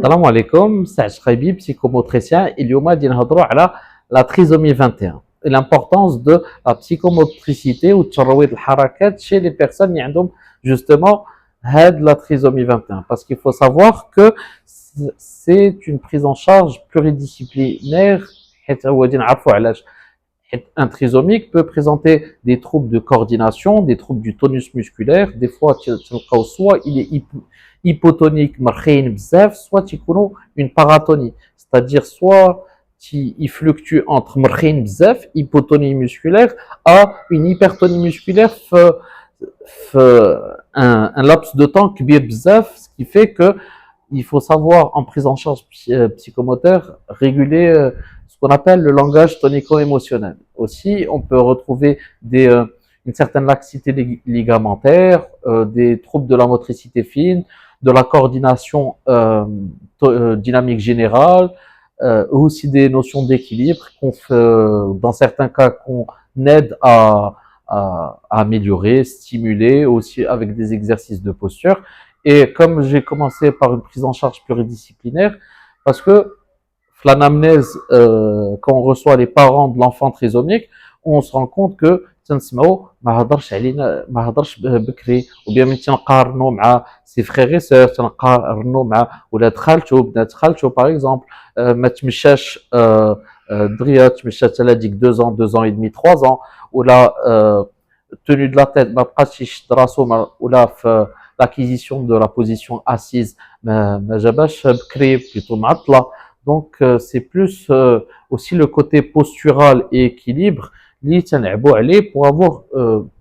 السلام عليكم سعد شخيبي psychomotricien اليوم غادي نهضروا على la trisomie 21 et l'importance de la psychomotricité وتشرويض الحركات chez les personnes اللي عندهم justement هاد la trisomie 21 parce qu'il faut savoir que c'est une prise en charge pluridisciplinaire حيت هو غادي نعرفوا علاش. Un trisomique peut présenter des troubles de coordination, des troubles du tonus musculaire. Des fois, soit il est hypotonique, soit il a une paratonie. C'est-à-dire, soit il fluctue entre hypotonie musculaire, à une hypertonie musculaire, un laps de temps ce qui fait que il faut savoir, en prise en charge psychomoteur, réguler ce qu'on appelle le langage tonico-émotionnel. Aussi, on peut retrouver une certaine laxité ligamentaire, des troubles de la motricité fine, de la coordination dynamique générale, aussi des notions d'équilibre qu'on fait, dans certains cas, qu'on aide à améliorer, stimuler, aussi avec des exercices de posture. Et comme j'ai commencé par une prise en charge pluridisciplinaire, parce que l'anamnèse, quand on reçoit les parents de l'enfant trisomique, on se rend compte que ما هضرش علينا ما هضرش بكري وبيان ملي تنقارنوا مع سي فريغ سور تنقارنوا مع ولاد خالته بنات خالته باغ اكزومبل ما تمشاش دغيا تمشات على ديك 2 ans et demi 3 ans ولا tenue de la tête ما بقاش يشد راسو ولا في l'acquisition de la position assise ما جاباش بكري plutôt معطله. Donc c'est plus aussi le côté postural et équilibre pour avoir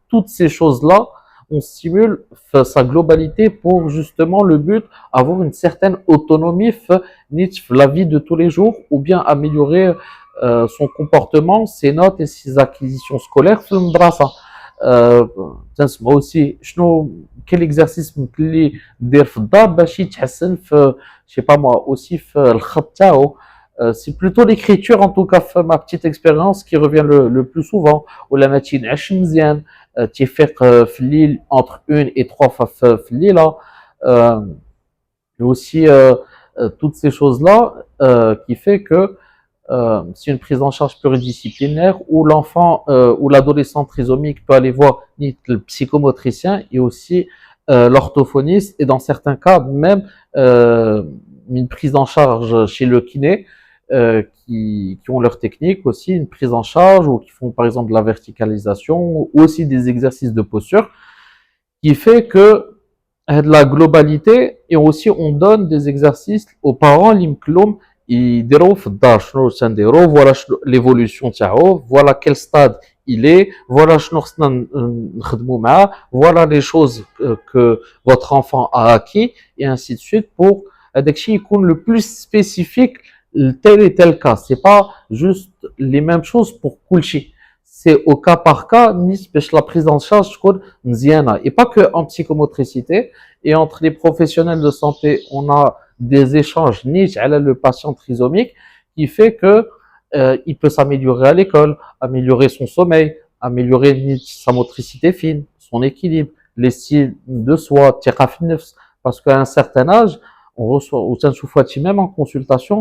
toutes ces choses-là, on stimule sa globalité pour justement le but, avoir une certaine autonomie la vie de tous les jours ou bien améliorer son comportement, ses notes et ses acquisitions scolaires. تنسمعوا aussi quel exercice اللي ندير في الدار باش يتحسن في je sais pas moi aussi في الخط تاعو. C'est plutôt l'écriture en tout cas ma petite expérience qui revient le plus souvent ou la matinée عش مزيان تيفيق في الليل entre 1 et 3 fois في الليله et aussi toutes ces choses là qui fait que c'est une prise en charge pluridisciplinaire où l'enfant ou l'adolescent trisomique peut aller voir le psychomotricien et aussi l'orthophoniste et dans certains cas même une prise en charge chez le kiné qui ont leur technique aussi, une prise en charge ou qui font par exemple de la verticalisation ou aussi des exercices de posture qui fait que de la globalité et aussi on donne des exercices aux parents l'imclom يديروا في الدار شنو تنديروا voilà l'évolution تاعو voilà quel stade il est voilà شنو خصنا نخدموا معاه voilà les choses que votre enfant a acquis et ainsi de suite pour هذاك الشيء يكون le plus spécifique tel et tel cas c'est pas juste les mêmes choses pour كلشي c'est au cas par cas باش la prise en charge تكون مزيانه et pas que en psychomotricité et entre les professionnels de santé on a des échanges niche à le patient trisomique qui fait que il peut s'améliorer à l'école, améliorer son sommeil, améliorer sa motricité fine, son équilibre, l'estime de soi, parce qu'à un certain âge, on reçoit au sein de même en consultation,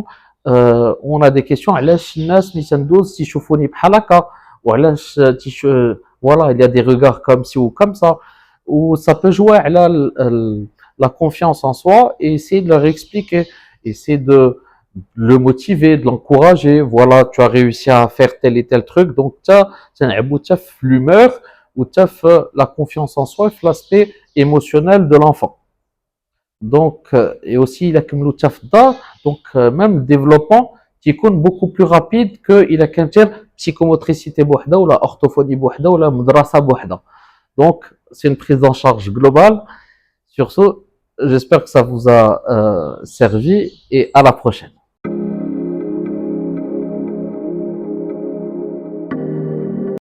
on a des questions voilà, il y a des regards comme ci ou comme ça, ou ça peut jouer à la confiance en soi et essayer de leur expliquer, essayer de le motiver, de l'encourager. Voilà, tu as réussi à faire tel et tel truc, donc tu as l'humeur ou tu as la confiance en soi, l'aspect émotionnel de l'enfant. Donc, et aussi il a comme le donc même le développement qui est beaucoup plus rapide qu'il a qu'un tel psychomotricité bouhda ou la orthophonie bouhda ou la madrasa bouhda. Donc, c'est une prise en charge globale. Sur ce, j'espère que ça vous a servi et à la prochaine.